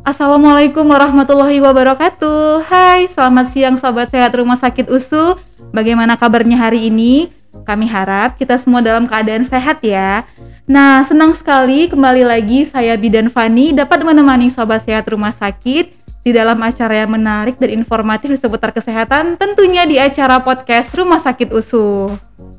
Assalamualaikum warahmatullahi wabarakatuh. Hai, selamat siang Sobat Sehat Rumah Sakit USU. Bagaimana kabarnya hari ini? Kami harap kita semua dalam keadaan sehat ya. Nah, senang sekali kembali lagi saya Bidan Fani dapat menemani Sobat Sehat Rumah Sakit di dalam acara yang menarik dan informatif di seputar kesehatan, tentunya di acara podcast Rumah Sakit USU.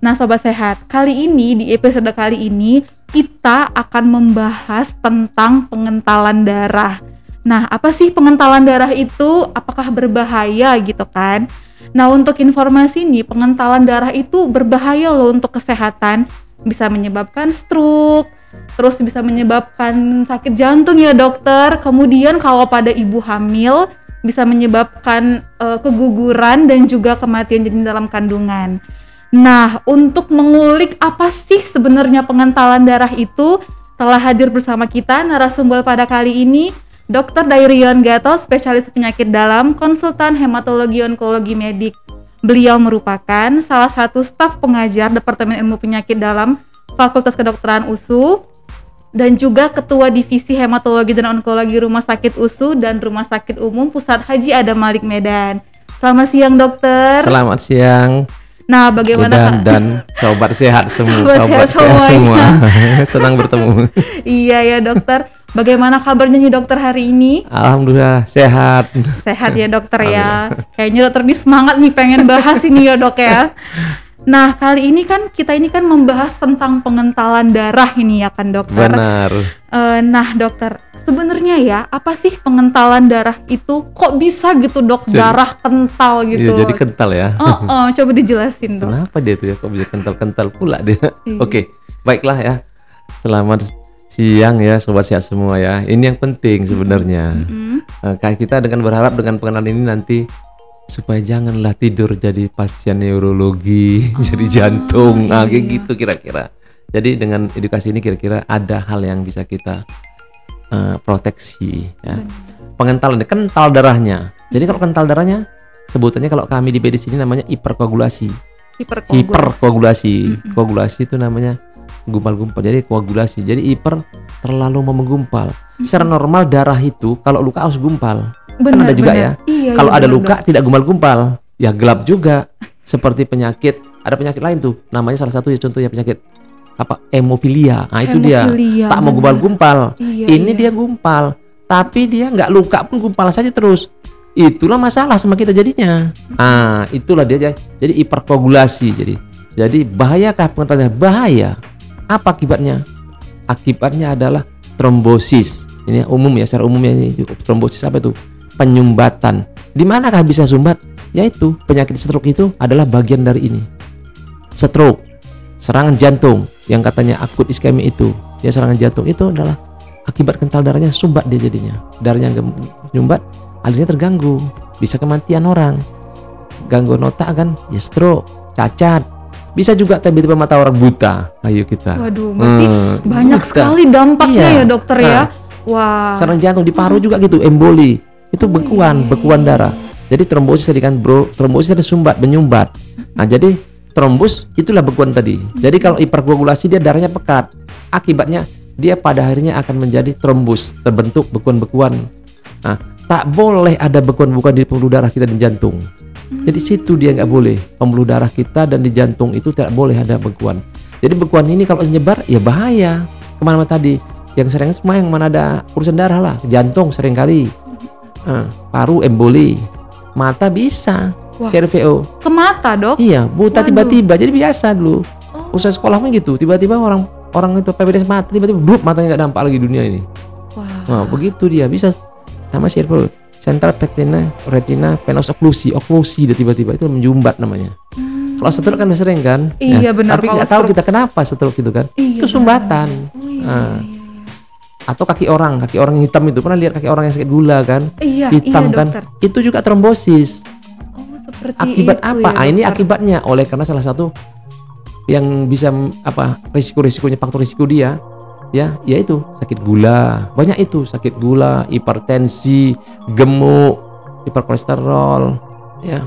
Nah Sobat Sehat, kali ini di episode kali ini kita akan membahas tentang pengentalan darah. Nah, apa sih pengentalan darah itu? Apakah berbahaya gitu kan? Nah, untuk informasi nih, pengentalan darah itu berbahaya loh untuk kesehatan. Bisa menyebabkan stroke, terus bisa menyebabkan sakit jantung ya dokter. Kemudian kalau pada ibu hamil, bisa menyebabkan keguguran dan juga kematian janin dalam kandungan. Nah, untuk mengulik apa sih sebenarnya pengentalan darah itu, telah hadir bersama kita narasumber pada kali ini, Dr. Dairion Gatot, spesialis penyakit dalam, konsultan hematologi onkologi medik. Beliau merupakan salah satu staf pengajar Departemen Ilmu Penyakit Dalam Fakultas Kedokteran USU dan juga Ketua Divisi Hematologi dan Onkologi Rumah Sakit USU dan Rumah Sakit Umum Pusat Haji Adam Malik Medan. Selamat siang dokter. Selamat siang. Nah, bagaimana dan sobat sehat semua, sobat sehat semua. Senang bertemu. Iya ya dokter. Bagaimana kabarnya nih dokter hari ini? Alhamdulillah sehat. Sehat ya dokter ya. Kayaknya dokter ini semangat nih pengen bahas ini ya dok ya. Nah, kali ini kan kita membahas tentang pengentalan darah ini ya kan dokter. Benar. Nah dokter, sebenarnya ya apa sih pengentalan darah itu? Kok bisa gitu dok darah kental gitu? Iya, jadi kental ya. Coba dijelasin dok. Kenapa dia tuh ya kok bisa kental-kental pula dia? Iya. Oke, baiklah ya. Selamat siang ya sobat sehat semua ya. Ini yang penting sebenarnya. Kayak kita dengan berharap dengan pengenalan ini nanti supaya janganlah tidur jadi pasien neurologi, jadi jantung, kayak gitu kira-kira. Jadi dengan edukasi ini kira-kira ada hal yang bisa kita proteksi ya. Pengentalan, kental darahnya. Jadi kalau kental darahnya sebutannya kalau kami di medis ini namanya hiperkoagulasi. Koagulasi itu namanya gumpal-gumpal. Jadi koagulasi. Jadi hiper terlalu menggumpal. Secara normal darah itu kalau luka harus gumpal. Kan ada juga ya. Iya, kalau ada luka tidak gumpal-gumpal, ya gelap juga. Seperti penyakit, ada penyakit lain tuh. Namanya salah satu ya contohnya penyakit apa? Hemofilia. Nah, itu dia. Tak mau gumpal-gumpal. Ini dia gumpal, tapi dia nggak luka pun gumpal saja terus. Itulah masalah sama kita jadinya. Itulah dia. Jadi hiperkoagulasi. Jadi bahayakah pengentalannya? Bahaya. Apa akibatnya? Akibatnya adalah trombosis. Ini umum ya, secara umumnya ini trombosis apa itu? Penyumbatan. Di manakah bisa sumbat? Yaitu penyakit stroke itu adalah bagian dari ini. Stroke, serangan jantung yang katanya akut iskemi itu, ya serangan jantung itu adalah akibat kental darahnya sumbat dia jadinya. Darahnya menyumbat, alirnya terganggu, bisa kematian orang. Gangguan otak kan, ya stroke, cacat. Bisa juga tiba-tiba mata orang buta. Ayo kita. Waduh, berarti banyak sekali dampaknya ya dokter ya. Wah. Serangan jantung di paru juga gitu, emboli. Itu bekuan darah. Jadi trombosis tadi kan bro, trombosis ada sumbat, menyumbat. Nah jadi trombus itulah bekuan tadi. Jadi kalau hiperkoagulasi dia darahnya pekat. Akibatnya dia pada akhirnya akan menjadi trombus, terbentuk bekuan-bekuan. Nah tak boleh ada bekuan-bekuan di pembuluh darah kita dan jantung. Jadi situ dia nggak boleh. Pembuluh darah kita dan di jantung itu tidak boleh ada bekuan. Jadi bekuan ini kalau menyebar ya bahaya. Kemana-mana tadi. Yang sering semua yang mana ada urusan darah lah. Jantung sering kali. Paru emboli. Mata bisa. CRVO. Ke mata dok? Iya, buta tiba-tiba. Jadi biasa dulu. Usaha sekolah pun gitu. Tiba-tiba orang itu PPDS mata, tiba-tiba blub matanya nggak nampak lagi dunia ini. Nah, begitu dia bisa sama CRVO. Central retina venous occlusi dia tiba-tiba itu menyumbat namanya. Kalau stroke kan sering kan? Iya benar. Tapi nggak tahu kita kenapa stroke itu kan? Itu sumbatan. Atau kaki orang yang hitam itu, pernah lihat kaki orang yang sakit gula kan? Hitam kan? Dokter. Itu juga trombosis. Seperti akibat itu apa? Ya, ini akibatnya oleh karena salah satu yang bisa risikonya faktor risiko dia ya yaitu sakit gula. Banyak itu sakit gula, hipertensi, gemuk, hiperkolesterol ya.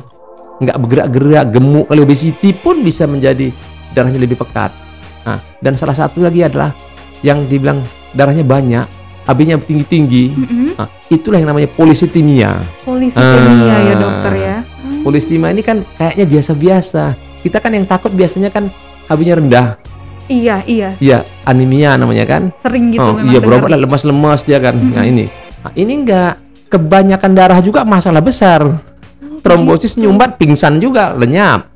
Nggak bergerak-gerak, gemuk, kalau obesity pun bisa menjadi darahnya lebih pekat. Nah, dan salah satu lagi adalah yang dibilang darahnya banyak HB-nya tinggi-tinggi, nah, itulah yang namanya polisitemia. Polisitemia ya dokter ya. Polisitemia ini kan kayaknya biasa-biasa. Kita kan yang takut biasanya kan HB-nya rendah. Iya. Iya, anemia namanya kan. Sering gitu memang. Iya, berobat lah lemas-lemas dia kan. Nah ini enggak, kebanyakan darah juga masalah besar. Trombosis nyumbat, pingsan juga, lenyap.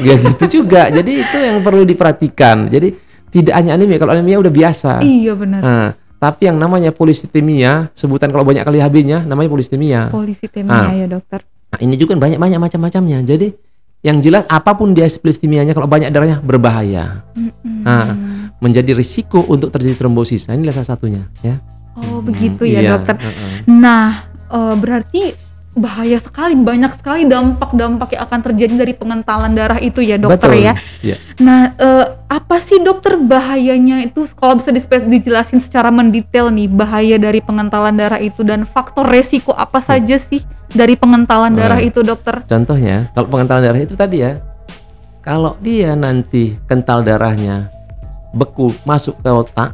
Ya gitu juga. Jadi itu yang perlu diperhatikan. Jadi tidak hanya anemia, kalau anemia udah biasa. Iya benar. Tapi yang namanya polisitemia, sebutan kalau banyak kali HB-nya namanya polisitemia. Polisitemia ya dokter. Nah, ini juga banyak macam-macamnya. Jadi yang jelas apapun dia polisitemia-nya kalau banyak darahnya berbahaya. Menjadi risiko untuk terjadi trombosis. Nah, inilah salah satunya ya. Oh, begitu ya dokter. Nah, berarti bahaya sekali, banyak sekali dampak-dampak yang akan terjadi dari pengentalan darah itu ya dokter. Betul, ya. Nah, apa sih dokter bahayanya itu, kalau bisa dijelasin secara mendetail nih, bahaya dari pengentalan darah itu dan faktor resiko apa saja sih dari pengentalan darah itu dokter? Contohnya, kalau pengentalan darah itu tadi ya, kalau dia nanti kental darahnya beku masuk ke otak,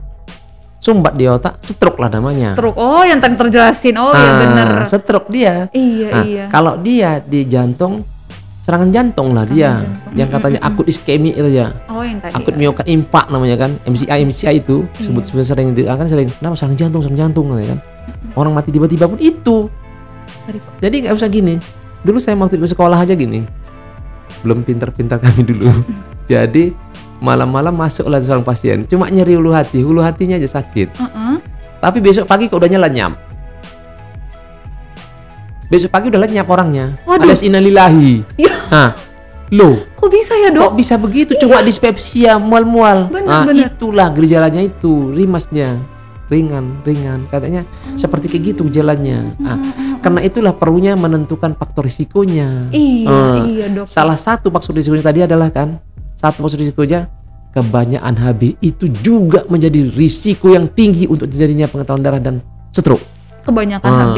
sumbat di otak, stroke lah namanya. Stroke, yang tadi terjelasin, iya benar. Stroke dia. Iya. Kalau dia di jantung, serangan jantung lah dia. Yang katanya akut iskemi itu ya. Yang tadi. Akut miokard infark namanya kan, MCI itu sebut sering kenapa serangan jantung ya kan. Orang mati tiba-tiba pun itu. Jadi nggak usah gini. Dulu saya waktu di sekolah aja gini. Belum pintar-pintar kami dulu. Jadi malam-malam masuklah seorang pasien, cuma nyeri hulu hatinya aja sakit. Tapi besok pagi kok udahnya lenyap. Besok pagi udah lenyap orangnya. Alias innalillahi. Loh, kok bisa ya dok? Kok bisa begitu? Cuma dispepsia, mual-mual. Itulah gejalanya itu, rimasnya ringan. Katanya seperti kayak gitu gejalanya. Karena itulah perlunya menentukan faktor risikonya. Iya dok. Salah satu faktor risikonya tadi adalah kan, satu faktor risikonya kebanyakan HB itu juga menjadi risiko yang tinggi untuk terjadinya pengentalan darah dan stroke. Kebanyakan HB.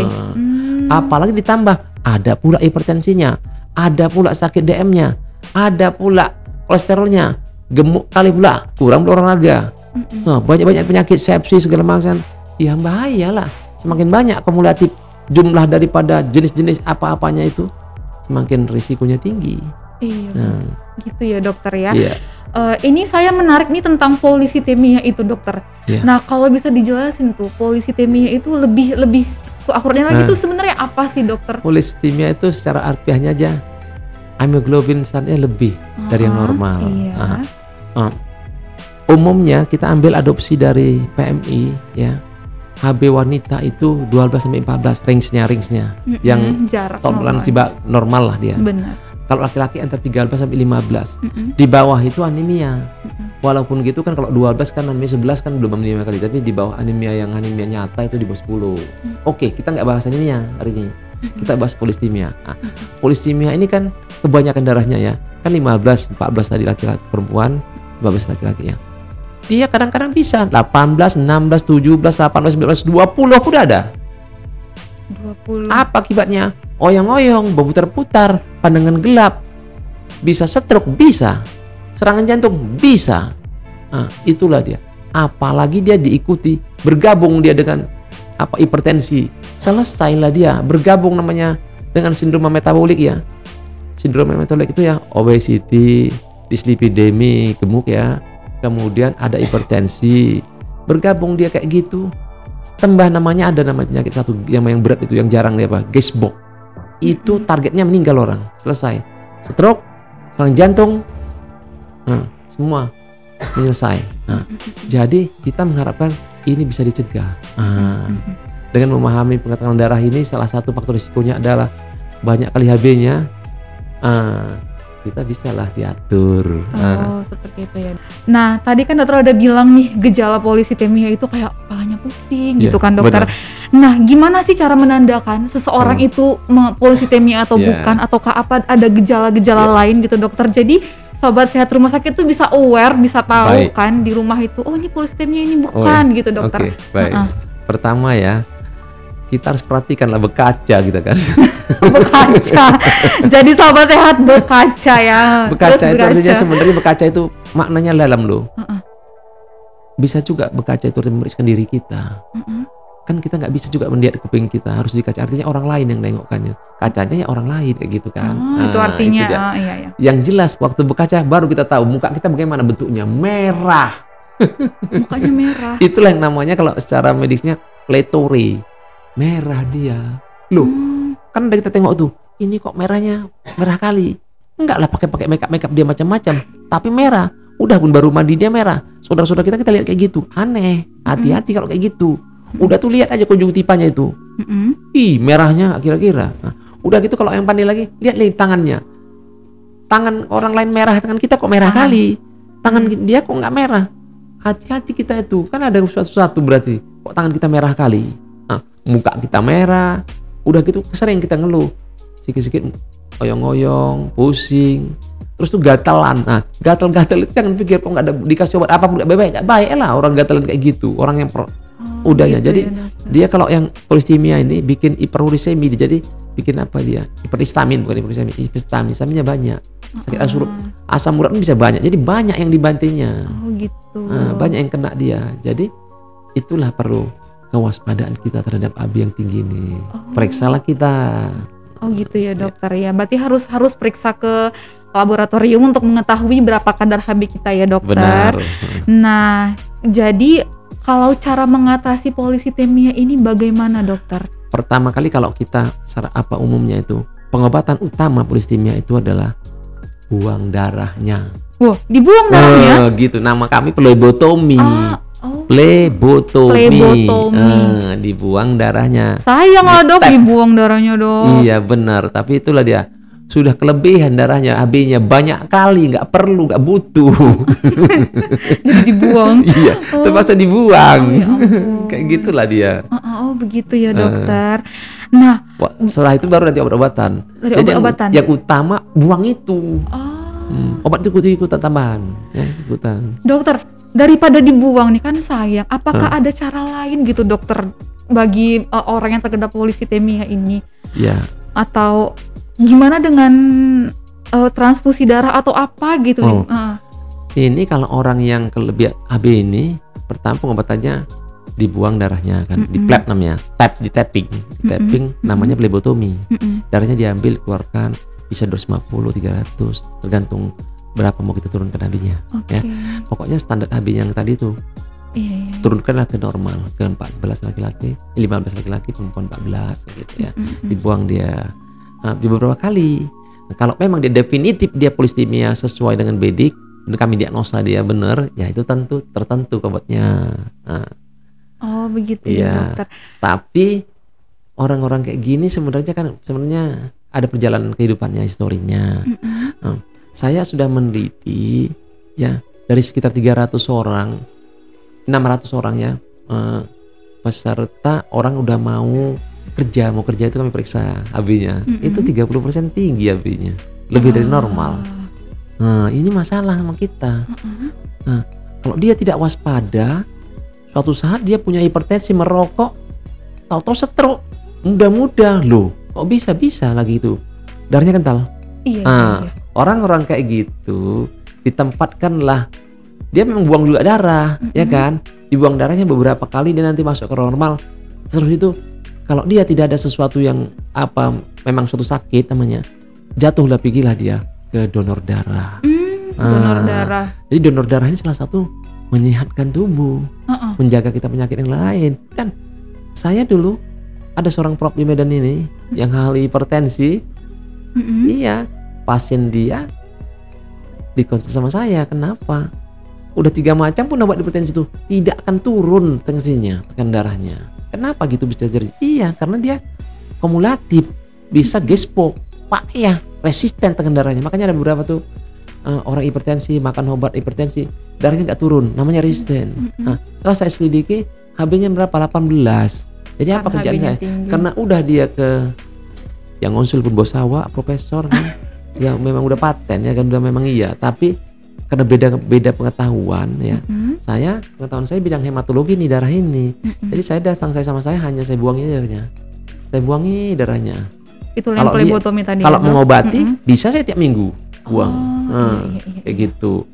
Apalagi ditambah ada pula hipertensinya, ada pula sakit DM-nya, ada pula kolesterolnya, gemuk kali pula, kurang olahraga. Banyak penyakit sepsis segala macam. Ya bahaya lah. Semakin banyak kumulatif jumlah daripada jenis-jenis apa-apanya itu, semakin risikonya tinggi. Iya, gitu ya dokter ya. Ini saya menarik nih tentang polisitemia itu dokter. Nah, kalau bisa dijelasin tuh polisitemia itu lebih akuratnya lagi tuh sebenarnya apa sih dokter? Polisitemia itu secara harfiahnya aja hemoglobin standarnya lebih dari yang normal. Umumnya kita ambil adopsi dari PMI ya. HB wanita itu 12 sampai 14 range-nya yang toleransi normal lah dia. Benar. Kalau laki-laki antara 13 sampai 15. Di bawah itu anemia. Walaupun gitu kan kalau 12 kan anemia, 11 kan belum anemia kali, tapi di bawah anemia yang anemia nyata itu di bawah 10. Oke, kita nggak bahas anemia hari ini. Kita bahas polisitemia. Polisitemia ini kan kebanyakan darahnya ya. Kan 15, 14 tadi laki-laki perempuan, 15 laki-laki ya. Dia kadang-kadang bisa 18, 16, 17, 18, 19, 20 pun ada. 20. Apa akibatnya? Oyong-oyong, berputar-putar, pandangan gelap, bisa stroke, bisa serangan jantung, bisa. Itulah dia. Apalagi dia diikuti, bergabung dia dengan hipertensi, selesailah dia bergabung namanya dengan sindrom metabolik ya. Sindrom metabolik itu ya obesity, dislipidemi, gemuk ya. Kemudian ada hipertensi, bergabung dia kayak gitu. Tambah namanya ada nama penyakit satu yang berat itu yang jarang dia apa? Gesbok. Itu targetnya meninggal orang, selesai. Stroke, serangan jantung, semua menyelesai. Jadi kita mengharapkan ini bisa dicegah. Dengan memahami pengentalan darah ini, salah satu faktor risikonya adalah banyak kali HB-nya. Kita bisalah diatur. Seperti itu ya. Nah, tadi kan dokter udah bilang nih gejala polisitemia itu kayak kepalanya pusing gitu kan dokter. Benar. Nah, gimana sih cara menandakan seseorang itu polisitemia atau bukan, ataukah ada gejala-gejala lain gitu dokter. Jadi sobat sehat rumah sakit tuh bisa aware, bisa tahu kan di rumah itu, ini polisitemia ini bukan gitu dokter. Baik. Pertama ya, kita harus perhatikan lah berkaca gitu kan. Berkaca. Jadi sahabat sehat berkaca ya. Berkaca itu artinya sebenarnya berkaca itu maknanya dalam loh. Bisa juga berkaca itu memeriksakan diri kita. kan kita nggak bisa juga melihat kuping kita, harus di kaca, artinya orang lain yang nengokkannya, kacanya ya orang lain kayak gitu kan. Itu artinya itu iya. Yang jelas waktu berkaca baru kita tahu muka kita bagaimana bentuknya, merah. Mukanya merah. Itulah yang namanya kalau secara medisnya pletore, merah dia. Loh, kan kita tengok tuh, ini kok merahnya merah kali. Enggak lah pakai makeup dia macam-macam, tapi merah. Udah pun baru mandi dia merah. Saudara-saudara kita lihat kayak gitu, aneh. Hati-hati kalau kayak gitu. Udah tuh lihat aja konjungtivanya itu. Ih, merahnya kira-kira. Nah, udah gitu kalau yang pandai lagi, lihat tangannya. Tangan orang lain merah, tangan kita kok merah kali. Tangan dia kok nggak merah. Hati-hati kita itu, kan ada sesuatu berarti. Kok tangan kita merah kali. Nah, muka kita merah. Udah gitu sering kita ngeluh. Sikit-sikit oyong-oyong, pusing. Terus tuh gatalan. Nah, gatal-gatal itu jangan pikir kok nggak ada dikasih obat apa nggak baik. Nggak baik lah orang gatalan kayak gitu. Orang yang udahnya. Gitu Jadi ya, dia kalau yang polistemia ini bikin hiperuricemi, jadi bikin apa dia? Hiperhistamin, bukan hiperuricemi, hiperhistamin. Histaminnya banyak. Sakit asam urat bisa banyak. Jadi banyak yang dibantinya. Oh gitu. Banyak yang kena dia. Jadi itulah perlu kewaspadaan kita terhadap AB yang tinggi ini. Periksalah kita. Oh gitu ya dokter ya. Berarti harus periksa ke laboratorium untuk mengetahui berapa kadar HB kita ya dokter. Benar. Nah, jadi kalau cara mengatasi polisitemia ini bagaimana dokter? Pertama kali kalau kita secara apa umumnya itu, pengobatan utama polisitemia itu adalah buang darahnya. Wah, dibuang darahnya? Gitu. Nama kami plebotomi. Plebotomi. Dibuang darahnya. Sayang lah dok, dibuang darahnya dok. Iya benar, tapi itulah dia. Sudah kelebihan darahnya, AB-nya banyak kali, nggak perlu, nggak butuh. Jadi dibuang. Iya, terpaksa dibuang. Kayak gitulah dia. Oh begitu ya dokter. Nah, setelah itu baru nanti obat-obatan. Jadi yang utama buang itu. Obat itu ikutan tambahan, ya, ikutan. Dokter, daripada dibuang nih kan sayang. Apakah ada cara lain gitu dokter bagi orang yang terkena polisitemia ini? Ya. Atau gimana dengan transfusi darah atau apa gitu? Ini kalau orang yang kelebihan AB ini, pertama pengobatannya dibuang darahnya kan, di pleb namanya, di tapping namanya plebotomi. Darahnya diambil, keluarkan, bisa 250, 300, tergantung berapa mau kita turunkan AB-nya. Ya. Pokoknya standar AB yang tadi itu turunkanlah ke normal, ke 14 laki-laki, 15 laki-laki, perempuan 14 gitu ya. Dibuang dia di beberapa kali. Nah, kalau memang dia definitif dia polisitemia sesuai dengan bedik dan kami diagnosa dia benar, ya itu tertentu obatnya. Oh begitu ya dokter. Tapi orang-orang kayak gini sebenarnya ada perjalanan kehidupannya, historinya. Saya sudah meneliti ya dari sekitar 300 orang, 600 orang ya peserta orang udah mau kerja itu kami periksa AB-nya. Itu 30% tinggi AB-nya, lebih dari normal. Nah, ini masalah sama kita. Nah, kalau dia tidak waspada, suatu saat dia punya hipertensi, merokok, tahu-tahu stroke, muda-muda loh. Kok bisa lagi itu? Darahnya kental. Iya. Orang-orang kayak gitu ditempatkanlah, dia memang buang juga darah, ya kan? Dibuang darahnya beberapa kali dan nanti masuk ke normal. Terus itu kalau dia tidak ada sesuatu yang memang suatu sakit namanya, jatuhlah pikilah dia ke donor darah. Donor darah. Jadi donor darah ini salah satu menyehatkan tubuh, menjaga kita penyakit yang lain. Dan saya dulu ada seorang prof di Medan ini yang ahli hipertensi. Iya, pasien dia dikonsul sama saya. Kenapa? Udah 3 macam pun obat hipertensi itu tidak akan turun tensinya, tekan darahnya. Kenapa gitu bisa terjadi? Iya, karena dia kumulatif, bisa gespo, payah, resisten tekan darahnya. Makanya ada beberapa tuh orang hipertensi makan obat hipertensi, darahnya nggak turun, namanya resisten. Nah, setelah saya selidiki, HB-nya berapa? 18. Jadi apa kerjaan saya? Karena udah dia ke yang konsul Purbosawa, profesor kan, ya memang udah paten ya kan, udah memang iya. Tapi karena beda pengetahuan ya, pengetahuan saya bidang hematologi nih darah ini. Jadi saya hanya saya buangi darahnya. Saya buangi darahnya. Itu yang plebotomi tadi. Kalau mengobati bisa saya tiap minggu buang. Kayak gitu.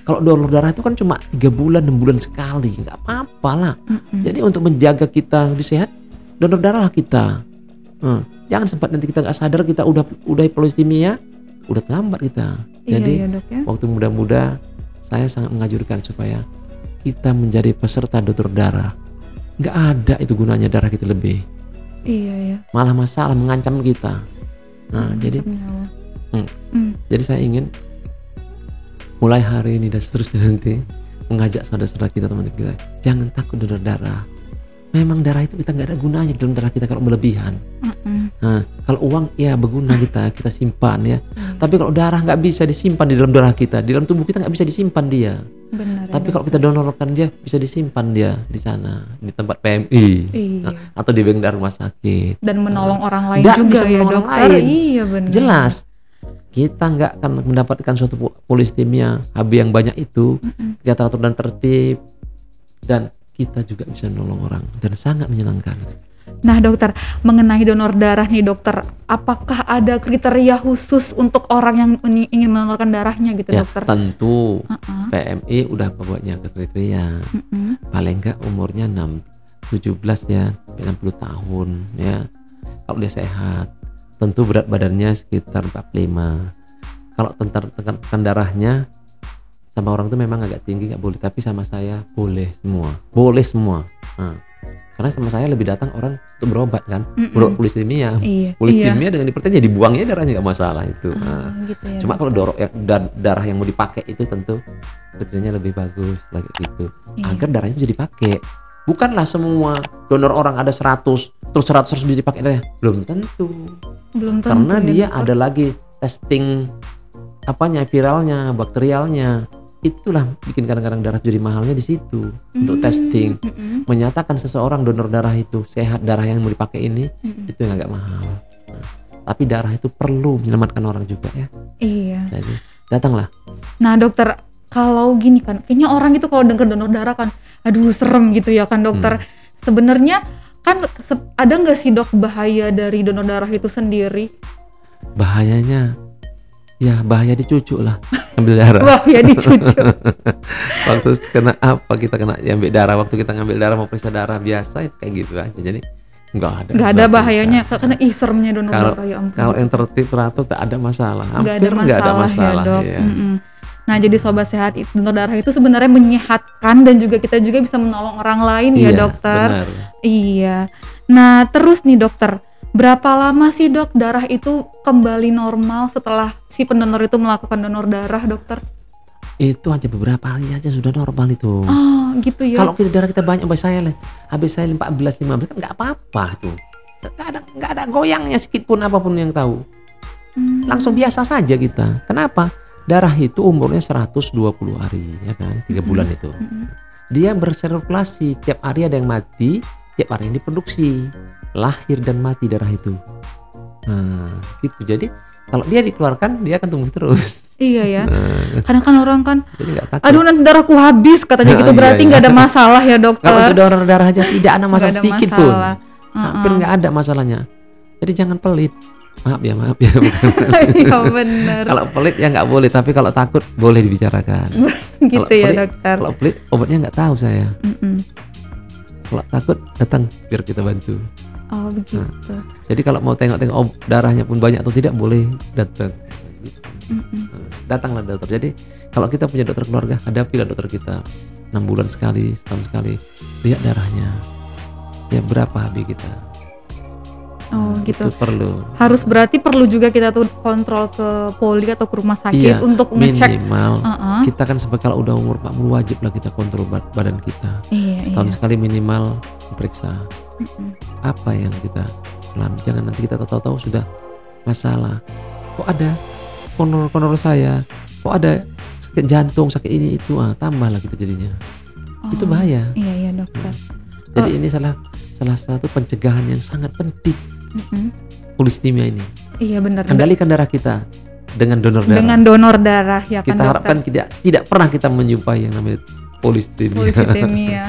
Kalau donor darah itu kan cuma 3 bulan 6 bulan sekali, nggak apa-apa lah. Jadi untuk menjaga kita lebih sehat, donor darah lah kita. Jangan sempat nanti kita nggak sadar kita udah hipolistemia, udah terlambat kita. Jadi Dok, ya? waktu muda-muda saya sangat menganjurkan supaya kita menjadi peserta donor darah. Nggak ada itu gunanya darah kita lebih. Iya. Malah masalah mengancam kita. Jadi saya ingin mulai hari ini dan seterusnya nanti mengajak saudara-saudara kita, teman kita, jangan takut donor darah. Memang darah itu kita nggak ada gunanya dalam darah kita kalau berlebihan. Nah, kalau uang ya berguna kita simpan ya. Tapi kalau darah nggak bisa disimpan di dalam darah kita, di dalam tubuh kita nggak bisa disimpan dia. Benar. Tapi kalau kita donorkan dia bisa disimpan dia di sana, di tempat PMI, atau di bank rumah sakit. Dan menolong orang lain juga bisa ya orang dokter. lain. Iya benar. Jelas. Kita nggak akan mendapatkan suatu polistemia HB yang banyak itu. Kita teratur dan tertib, dan kita juga bisa menolong orang dan sangat menyenangkan. Nah dokter, mengenai donor darah nih dokter, apakah ada kriteria khusus untuk orang yang ingin mendonorkan darahnya gitu ya, dokter? Tentu PMI udah pokoknya kriteria. Paling enggak umurnya 17 ya, 60 tahun ya. Kalau dia sehat, tentu berat badannya sekitar 45. Kalau tekanan darahnya sama orang itu memang agak tinggi nggak boleh, tapi sama saya boleh semua. Nah, karena sama saya lebih datang orang untuk berobat kan, polistemia. Polistemia dengan hipertensi ya dibuangnya darahnya nggak masalah itu. Gitu ya, cuma kalau darah yang mau dipakai itu tentu kriterianya lebih bagus lagi gitu, agar darahnya bisa dipakai. Bukanlah semua donor orang ada 100 terus 100 harus dipakai darahnya, belum tentu. Karena dia ada lagi testing viralnya, bakterialnya. Itulah bikin kadang-kadang darah jadi mahalnya di situ untuk testing. Menyatakan seseorang donor darah itu sehat, darah yang mau dipakai ini itu yang agak mahal. Nah, tapi darah itu perlu menyelamatkan orang juga ya. Iya. Jadi datanglah. Nah dokter, kalau gini kan, kayaknya orang itu kalau dengar donor darah kan, aduh serem gitu ya kan dokter. Sebenarnya kan ada nggak sih dok bahaya dari donor darah itu sendiri? Bahayanya, ya bahaya dicucuk lah, ambil darah. Bahaya dicucuk. Waktu kita kena ambil darah, waktu kita ngambil darah mau periksa darah biasa itu kayak gitu aja. Jadi nggak ada bahayanya karena seremnya donor darah ya ampun. Kalau yang tertib teratur tak ada masalah. Nggak ada masalah ya dok. Ya. Nah jadi sobat sehat, donor darah itu sebenarnya menyehatkan dan juga kita juga bisa menolong orang lain ya dokter. Benar. Iya. Nah terus nih dokter, berapa lama sih dok darah itu kembali normal setelah si pendonor itu melakukan donor darah dokter? Itu aja beberapa hari aja sudah normal itu. Oh gitu ya. Kalau darah kita banyak, habis saya 14-15 kan nggak apa-apa tuh. Nggak ada goyangnya sedikit pun apapun yang tahu. Langsung biasa saja kita. Kenapa? Darah itu umurnya 120 hari ya kan, 3 bulan itu. Dia bersirkulasi, tiap hari ada yang mati, tiap hari yang diproduksi. Lahir dan mati darah itu. Nah, gitu. Jadi kalau dia dikeluarkan, dia akan tumbuh terus. Iya ya. Kadang kan orang kan, aduh nanti darahku habis katanya gitu. Berarti nggak ada masalah ya dokter. Kalau donor darah aja tidak ada masalah sedikit pun. Hampir nggak ada masalahnya. Jadi jangan pelit. Maaf ya. Iya benar. Kalau pelit ya nggak boleh, tapi kalau takut boleh dibicarakan. Gitu ya dokter. Kalau pelit obatnya nggak tahu saya. Kalau takut datang biar kita bantu. Oh begitu. Nah, jadi kalau mau tengok darahnya pun banyak atau tidak boleh datang. Datanglah dokter. Jadi kalau kita punya dokter keluarga, hadapilah dokter kita 6 bulan sekali, setahun sekali, lihat darahnya. Ya berapa HB kita. Oh gitu. Itu perlu. Berarti perlu juga kita tuh kontrol ke poli atau ke rumah sakit untuk ngecek. Minimal. Kita kan kalau udah umur 40 wajib lah kita kontrol badan kita. Setahun sekali minimal periksa. Apa yang kita alami. Jangan nanti kita tahu-tahu sudah masalah. Kok ada konor saya? Kok ada sakit jantung, sakit ini itu, tambah lah kita jadinya. Itu bahaya. Iya dokter. Jadi ini salah satu pencegahan yang sangat penting. Polistemia ini. Iya benar. Kendalikan darah kita dengan donor darah. Dengan donor darah ya kan. Kita harapkan tidak pernah kita menjumpai yang namanya polistemia.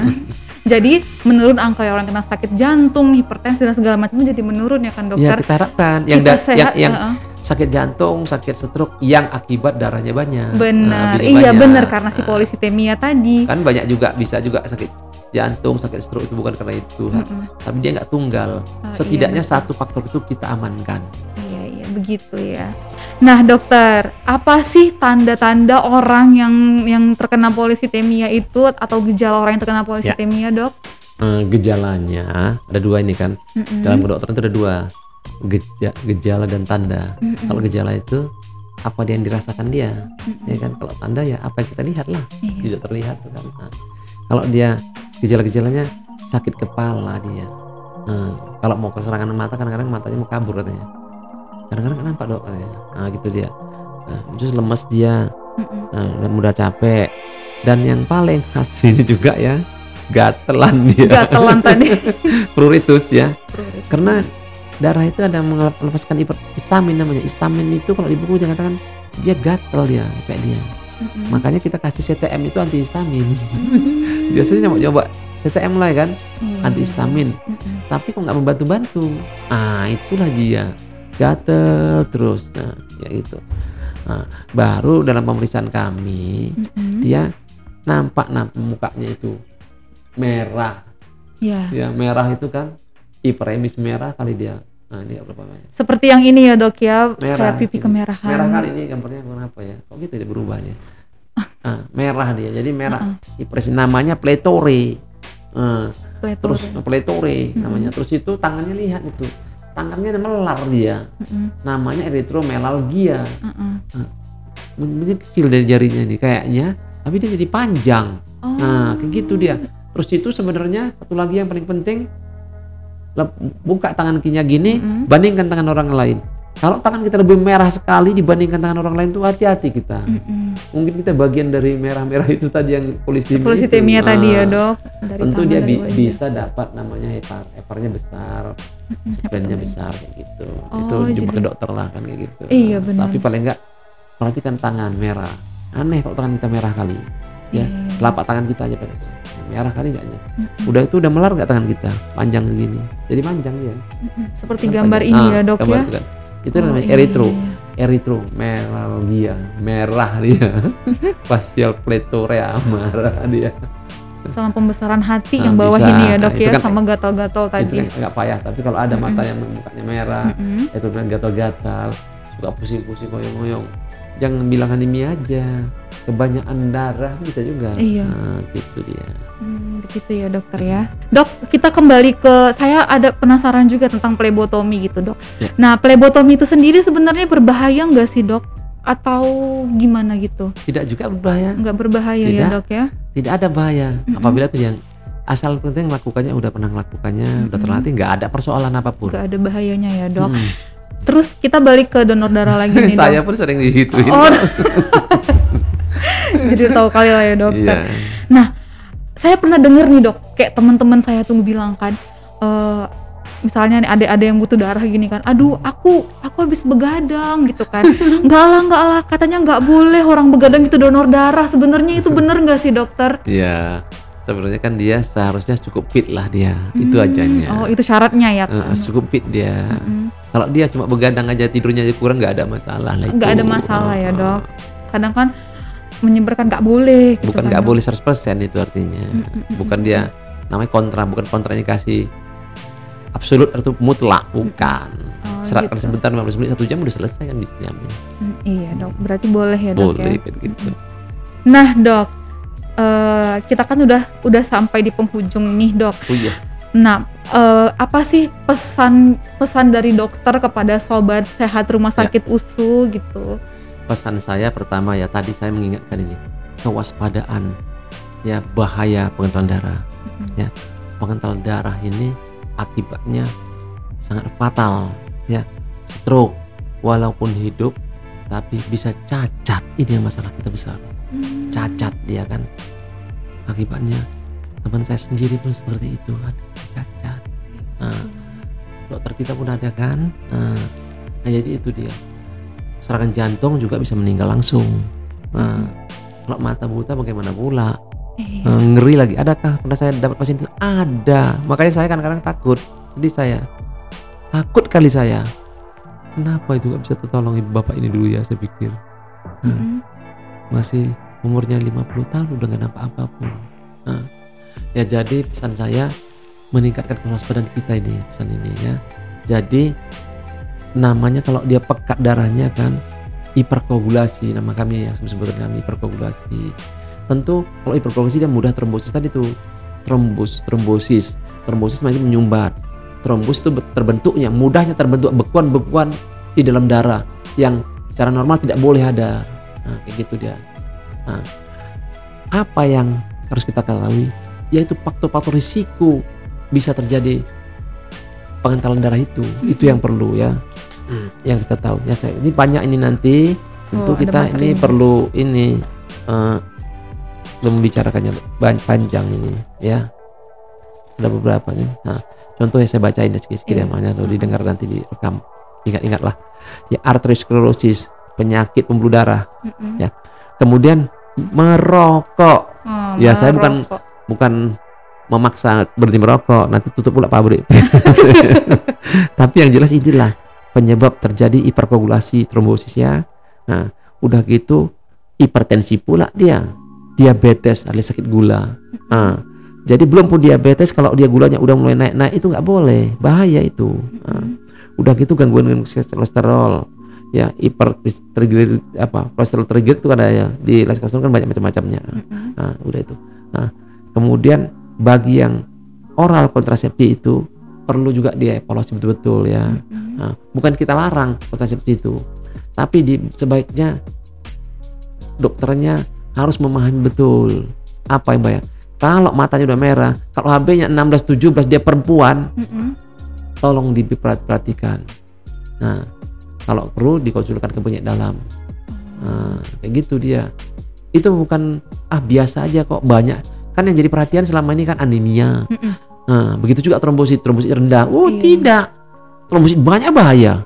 Jadi menurun angka orang kena sakit jantung, hipertensi dan segala macam jadi menurun ya kan dokter. Ya kita harapkan sakit jantung, sakit stroke yang akibat darahnya banyak. Benar, iya benar karena si polisitemia tadi. Kan banyak juga, bisa juga sakit jantung, sakit stroke itu bukan karena itu, tapi dia nggak tunggal. Setidaknya satu faktor itu kita amankan. Iya begitu ya. Nah dokter, apa sih tanda-tanda orang yang terkena polisitemia itu atau gejala orang yang terkena polisitemia dok? Gejalanya ada dua ini kan, dalam kedokteran itu ada dua, gejala dan tanda. Kalau gejala itu apa yang dirasakan dia, ya kan. Kalau tanda ya apa yang kita lihat lah, tidak terlihat tuh kan. Kalau dia gejala-gejalanya sakit kepala dia, kalau mau keserangan mata kadang-kadang matanya mau kabur katanya, kadang-kadang kenapa dok katanya, gitu dia. Terus lemes dia, dan mudah capek, dan yang paling khas ini juga ya, gatelan dia. Gatelan tadi. Pruritus ya. Karena darah itu ada melepaskan histamin namanya. Histamin itu kalau di buku dia katakan dia gatel dia kayak dia. Makanya kita kasih CTM itu antihistamin. Biasanya coba CTM lah kan, antihistamin. Tapi kok nggak membantu-bantu. Itulah dia. Gatel terus. Ya itu. Baru dalam pemeriksaan kami dia nampak mukanya itu merah, ya merah itu kan hiperemis merah kali dia. Ini berapa banyak? Seperti yang ini ya dok ya, merah, kayak pipi kemerahan. Merah kali ini gambarnya kenapa ya? Kok gitu dia berubahnya? Merah dia, jadi merah. Hiperemis namanya pletore. Terus pletore namanya. Terus itu tangannya lihat itu, tangannya melar dia. Namanya erythromelalgia. Kecil dari jarinya nih kayaknya, tapi dia jadi panjang. Kayak gitu dia. Terus itu sebenarnya satu lagi yang paling penting, buka tangan kirinya gini, bandingkan tangan orang lain. Kalau tangan kita lebih merah sekali dibandingkan tangan orang lain tuh hati-hati kita. Mungkin kita bagian dari merah-merah itu tadi yang polisitemia tadi ya dok. Tentu dia bisa dapat namanya heparnya besar, splennya besar kayak gitu. Itu jumpa ke dokter lah kan kayak gitu. Iya benar. Tapi paling enggak perhatikan tangan merah. Aneh kalau tangan kita merah kali. Ya, telapak tangan kita aja pada merah kali enggaknya. Udah melar enggak tangan kita? Panjang segini. Jadi panjang dia. Seperti kan gambar ini ya, dok ya. Itu, kan. Itu namanya erythromelalgia, merah dia. Facial pletorea merah dia. Sama pembesaran hati yang bawah bisa, ini ya, dok ya, kan, sama gatal-gatal tadi. Itu kan enggak payah, tapi kalau ada mata yang mukanya merah, itu kan gatal-gatal, suka pusing-pusing, ngoyong-ngoyong. Jangan bilang anemia aja, kebanyakan darah bisa juga. Iya. Gitu dia. Begitu ya dokter ya. Dok, kita kembali ke, saya ada penasaran juga tentang plebotomi gitu dok. Nah plebotomi itu sendiri sebenarnya berbahaya nggak sih dok? Atau gimana gitu? Tidak juga berbahaya. Nggak berbahaya ya dok ya? Tidak ada bahaya. Apabila tuh yang asal penting melakukannya, udah pernah melakukannya, udah terlatih, nggak ada persoalan apapun. Nggak ada bahayanya ya dok. Terus kita balik ke donor darah lagi nih dok. Saya pun sering digituin. Jadi tahu kali lah ya dokter. Nah, saya pernah denger nih dok, kayak teman-teman saya tuh bilang kan, misalnya ada yang butuh darah gini kan, aduh aku habis begadang gitu kan. Enggak lah, katanya nggak boleh orang begadang itu donor darah. Sebenarnya itu bener nggak sih dokter? Iya. Sebenarnya kan dia seharusnya cukup fit lah dia, itu ajanya. Oh itu syaratnya ya kan? Cukup fit dia. Kalau dia cuma begadang aja, tidurnya aja kurang, nggak ada masalah lah itu. Nggak ada masalah ya dok. Kadang kan menyebarkan nggak boleh. Gitu bukan nggak boleh 100% itu artinya. Bukan dia namanya bukan kontraindikasi absolut atau mutlak, bukan. Seratkan gitu. Sebentar 15 menit 1 jam udah selesai kan bisa jamin. Iya dok, berarti boleh ya dok. Boleh ya? Gitu. Nah dok, kita kan udah sampai di penghujung nih dok. Oh iya. Nah, apa sih pesan dari dokter kepada sobat sehat rumah sakit USU gitu? Pesan saya pertama ya tadi saya mengingatkan ini, kewaspadaan ya, bahaya pengentalan darah. Ya, pengentalan darah ini akibatnya sangat fatal ya, stroke walaupun hidup tapi bisa cacat. Ini yang masalah kita besar. Cacat dia kan. Akibatnya teman saya sendiri pun seperti itu kan, cacat. Dokter kita pun ada kan. Jadi itu dia. Serangan jantung juga bisa meninggal langsung. Kalau mata buta bagaimana pula? Ngeri lagi. Adakah pernah saya dapat pasien itu? Ada. Makanya saya kadang-kadang takut. Jadi saya takut kali saya. kenapa itu nggak bisa tertolong ibu bapak ini dulu ya, saya pikir. Masih umurnya 50 tahun udah nggak nampak apapun. Ya jadi pesan saya meningkatkan kewaspadaan kita ini, pesan ini ya. Jadi namanya kalau dia pekat darahnya kan hiperkoagulasi, nama kami ya, sebutan kami hiperkoagulasi. Tentu kalau hiperkoagulasi dia mudah trombosis tadi tuh. Trombosis masih menyumbat. Trombus itu terbentuknya, mudahnya terbentuk bekuan-bekuan di dalam darah yang secara normal tidak boleh ada. Kayak gitu dia. Apa yang harus kita ketahui? Yaitu faktor-faktor risiko bisa terjadi pengentalan darah itu. Itu yang perlu ya. Yang kita tahu. Ya ini banyak ini nanti. Tentu kita ini perlu ini membicarakannya panjang ini ya. Ada beberapa nih. Contoh yang saya bacain sedikit-sedikit ya, makanya kalau didengar nanti direkam. Ingat-ingatlah. Ya, arteriosklerosis, penyakit pembuluh darah. Ya. Kemudian merokok. Ya, saya bukan memaksa berhenti merokok, nanti tutup pula pabrik. Tapi yang jelas inilah penyebab terjadi hiperkoagulasi, trombosis ya. Nah, udah gitu hipertensi pula dia. Diabetes alias sakit gula. Jadi belum pun diabetes, kalau dia gulanya udah mulai naik-naik itu nggak boleh, bahaya itu. Udah gitu gangguan kolesterol, ya hipertriglycerid kolesterol triglycerid itu ada ya, di kolesterol kan banyak macam-macamnya. Udah itu. Kemudian bagi yang oral kontrasepsi itu perlu juga dia evaluasi betul-betul ya. Bukan kita larang kontrasepsi itu, tapi sebaiknya dokternya harus memahami betul apa yang bahaya. Kalau matanya udah merah, kalau HB-nya 16-17 dia perempuan, tolong diperhatikan. Nah, kalau perlu dikonsultasikan ke penyakit dalam. Kayak gitu dia. Itu bukan biasa aja kok, banyak. Kan yang jadi perhatian selama ini kan anemia. Begitu juga trombosit rendah. Tidak. Trombosit banyak bahaya.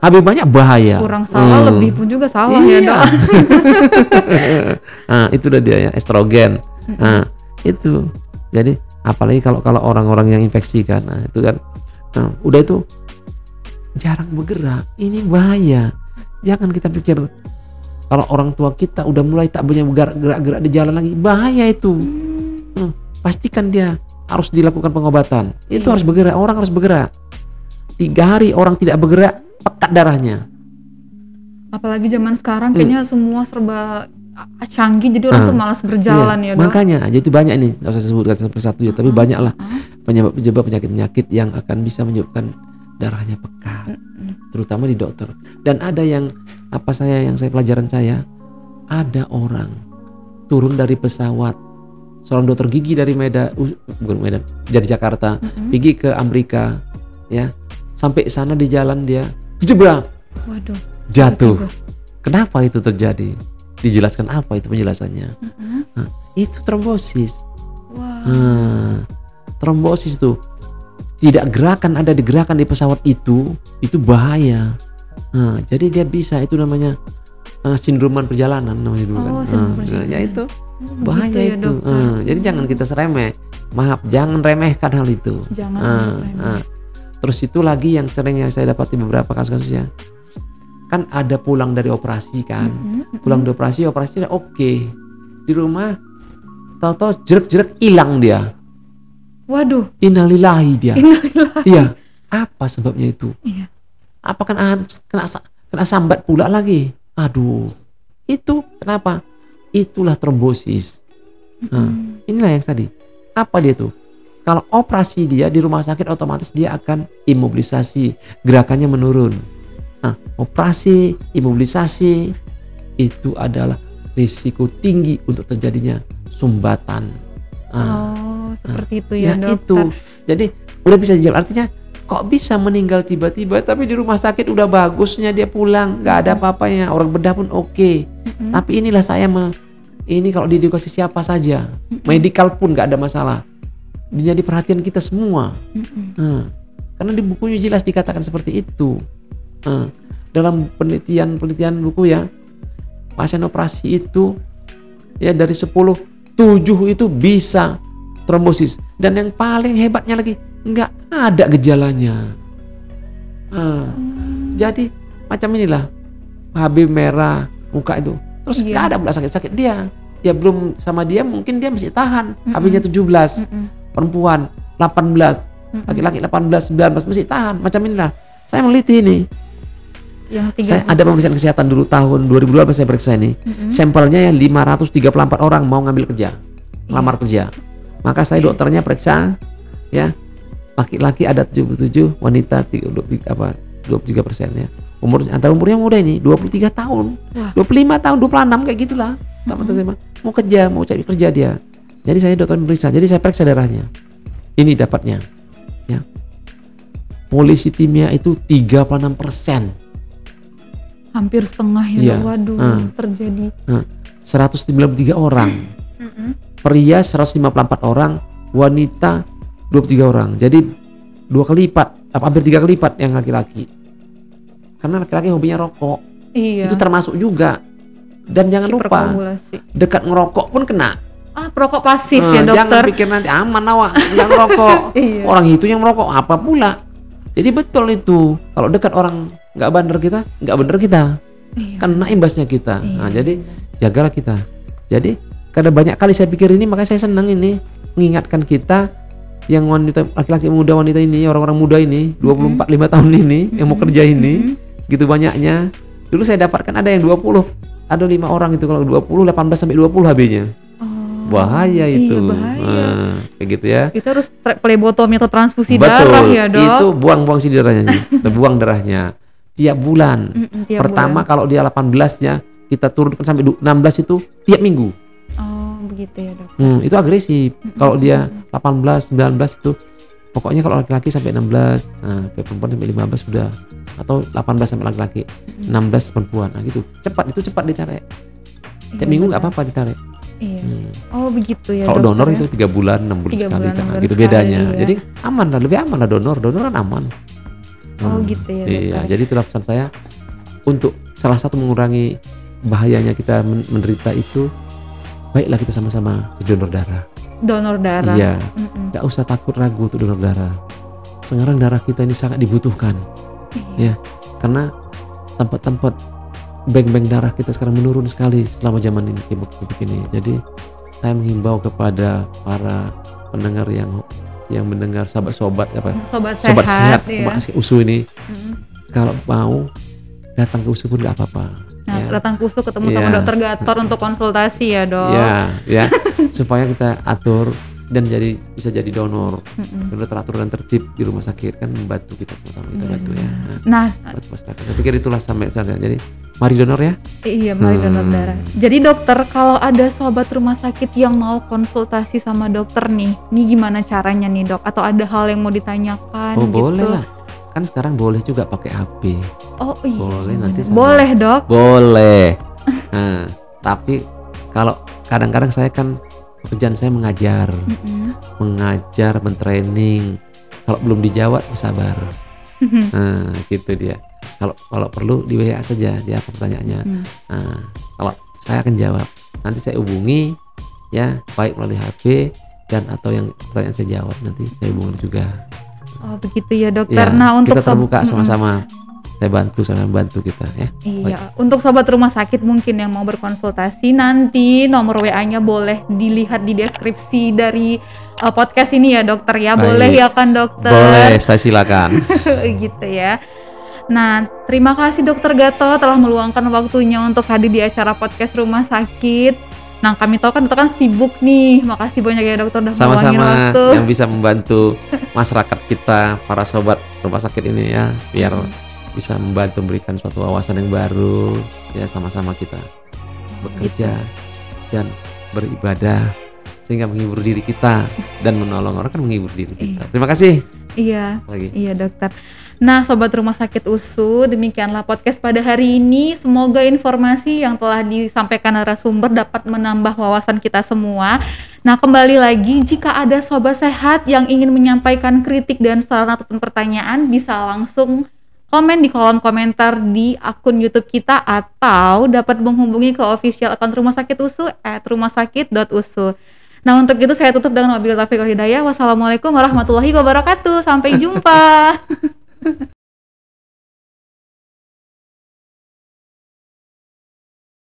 HB banyak bahaya. Kurang salah, lebih pun juga salah ya, Dok. Itu udah dia ya, estrogen. Itu. Jadi apalagi kalau orang-orang yang infeksi kan, itu kan udah itu jarang bergerak. Ini bahaya. Jangan kita pikir kalau orang tua kita udah mulai tak punya gerak-gerak di jalan lagi, bahaya itu. Pastikan dia harus dilakukan pengobatan. Itu harus bergerak, orang harus bergerak. 3 hari orang tidak bergerak, pekat darahnya. Apalagi zaman sekarang kayaknya semua serba canggih, jadi orang tuh malas berjalan ya, Dok. Makanya jadi banyak ini, nggak usah sebutkan satu persatu ya, tapi banyaklah penyebab penyakit-penyakit yang akan bisa menyebabkan darahnya pekat, terutama di dokter. Dan ada yang pelajaran saya, ada orang turun dari pesawat, seorang dokter gigi dari dari Jakarta, pergi ke Amerika, ya, sampai sana di jalan dia jebrak, jatuh. Kenapa itu terjadi? Dijelaskan apa itu penjelasannya? Itu trombosis. Trombosis itu tidak ada gerakan di pesawat itu bahaya. Jadi dia bisa, itu namanya sindroman perjalanan namanya dulu kan. Ya itu bahaya ya, itu. Jadi jangan kita seremeh. Maaf, jangan remehkan hal itu. Terus itu lagi yang sering saya dapat di beberapa kasus-kasusnya. Kan ada pulang dari operasi kan, pulang dari operasinya oke. Di rumah tahu-tahu jerek hilang dia. Waduh. Innalillahi dia. Iya. Apa sebabnya itu? Iya. Apa kan kena sambat pula lagi? Aduh. Itu kenapa? Itulah trombosis. Inilah yang tadi. Apa dia tuh? Kalau operasi dia di rumah sakit, otomatis dia akan imobilisasi, gerakannya menurun. Operasi, imobilisasi itu adalah risiko tinggi untuk terjadinya sumbatan. Seperti itu ya, dokter. Itu. Jadi udah bisa dijawab, artinya kok bisa meninggal tiba-tiba, tapi di rumah sakit udah bagusnya dia pulang, nggak ada apa-apanya, orang bedah pun oke. Tapi inilah saya ini kalau diedukasi siapa saja, medikal pun nggak ada masalah. Jadi perhatian kita semua. Karena di bukunya jelas dikatakan seperti itu. Dalam penelitian buku ya, pasien operasi itu ya dari 10, 7 itu bisa trombosis. Dan yang paling hebatnya lagi, nggak ada gejalanya. Jadi macam inilah, HB merah, muka itu. Terus nggak ada pula sakit-sakit dia. Ya belum sama dia mungkin dia masih tahan. HB-nya 17, perempuan 18, laki-laki 18, 19 masih tahan. Macam inilah. Saya meneliti ini. Saya ada pemeriksaan kesehatan dulu tahun 2012 saya periksa ini. Sampelnya ya 534 orang mau ngambil kerja, lamar kerja. Maka saya dokternya periksa, ya laki-laki ada 77, wanita 23%, ya. Umurnya muda ini 23 tahun, 25 tahun, 26 kayak gitulah. Mau kerja, mau cari kerja dia. Jadi saya dokter periksa, jadi saya periksa darahnya. Ini dapatnya, ya. Polisitimia itu 36%. Hampir setengah ya, waduh, terjadi. 193 orang, pria 154 orang, wanita 23 orang. Jadi 2 kali lipat, hampir 3 kali lipat yang laki-laki. Karena laki-laki hobinya rokok, itu termasuk juga. Dan jangan lupa, dekat ngerokok pun kena. Perokok pasif ya dokter. Jangan pikir nanti aman awak, jangan rokok. Orang itu yang merokok apa pula. Jadi betul itu, kalau dekat orang nggak bener kita, kena imbasnya kita. Nah, jadi jagalah kita. Jadi karena banyak kali saya pikir ini, makanya saya senang ini mengingatkan kita yang wanita, laki-laki muda, wanita ini, orang-orang muda ini 24-5 tahun ini yang mau kerja ini, segitu banyaknya. Dulu saya dapatkan ada yang 20, ada 5 orang itu, kalau 20, 18 sampai 20 HB-nya. Bahaya itu. Bahaya. Kayak gitu ya. Itu harus plebotomi atau transfusi darah ya, Dok. Itu buang-buang si darahnya, buang darahnya tiap bulan. Pertama kalau dia 18-nya kita turunkan sampai 16 itu tiap minggu. Oh, begitu ya, Dok. Itu agresif. Kalau dia 18, 19 itu pokoknya kalau laki-laki sampai 16, perempuan sampai 15 sudah, atau 18 sampai laki-laki, 16 perempuan. Nah gitu. Cepat ditarik. Tiap minggu nggak apa-apa ditarik. Oh begitu ya. Kalau donor itu 3 bulan, 6 bulan sekali, kan gitu bedanya. Ya. Jadi aman lah, lebih aman lah donor kan aman. Oh gitu ya. Iya, jadi itulah pesan saya untuk salah satu mengurangi bahayanya kita menderita itu, baiklah kita sama-sama jadi donor darah. Donor darah. Iya, nggak usah takut ragu untuk donor darah. Sekarang darah kita ini sangat dibutuhkan, ya, karena tempat-tempat bank darah kita sekarang menurun sekali selama zaman ini begini. Jadi saya menghimbau kepada para pendengar yang mendengar sobat sehat ya. USU ini, kalau mau datang ke USU pun nggak apa-apa. Datang ke USU ketemu sama dokter Gatot untuk konsultasi ya, Dok. Ya, supaya kita atur dan bisa jadi donor. Donor teratur dan tertib di rumah sakit, kan membantu kita sama-sama, kita bantu ya. Bantu masyarakat. Saya pikir itulah sampai sana. Jadi mari donor ya. Iya, mari donor darah. Jadi dokter, kalau ada sobat rumah sakit yang mau konsultasi sama dokter nih, ini gimana caranya nih, Dok? Atau ada hal yang mau ditanyakan gitu? Boleh lah. Kan sekarang boleh juga pakai HP. Oh iya. Boleh nanti boleh, Dok. Boleh. Tapi kalau kadang-kadang saya kan pekerjaan saya mengajar, mentraining. Kalau belum dijawab bersabar. Gitu dia. Kalau perlu di WA saja dia apa pertanyaannya. Kalau saya akan jawab, nanti saya hubungi ya, baik melalui HP dan atau yang pertanyaan saya jawab nanti saya hubungi juga. Oh begitu ya, dokter. Ya, nah untuk kita terbuka sama-sama. Saya bantu kita ya. Iya, untuk sobat rumah sakit mungkin yang mau berkonsultasi, nanti nomor WA-nya boleh dilihat di deskripsi dari podcast ini ya, dokter ya. Baik. Boleh ya kan, dokter? Boleh, saya silakan. Gitu ya. Nah, terima kasih dokter Gatot telah meluangkan waktunya untuk hadir di acara podcast rumah sakit. Nah, kami tahu kan dokter kan sibuk nih. Makasih banyak ya dokter udah meluangin waktu. Sama-sama yang bisa membantu masyarakat kita, para sobat rumah sakit ini ya, biar bisa membantu memberikan suatu wawasan yang baru ya, sama-sama kita bekerja dan beribadah sehingga menghibur diri kita dan menolong orang kan menghibur diri kita. Terima kasih. Iya. Iya dokter. Nah, sobat rumah sakit USU, demikianlah podcast pada hari ini. Semoga informasi yang telah disampaikan narasumber dapat menambah wawasan kita semua. Nah, kembali lagi, jika ada sobat sehat yang ingin menyampaikan kritik dan saran ataupun pertanyaan, bisa langsung komen di kolom komentar di akun YouTube kita atau dapat menghubungi ke official account Rumah Sakit USU @rumahsakit.usu. Nah, untuk itu saya tutup dengan wabillahi taufiq wal hidayah. Wassalamualaikum warahmatullahi wabarakatuh. Sampai jumpa.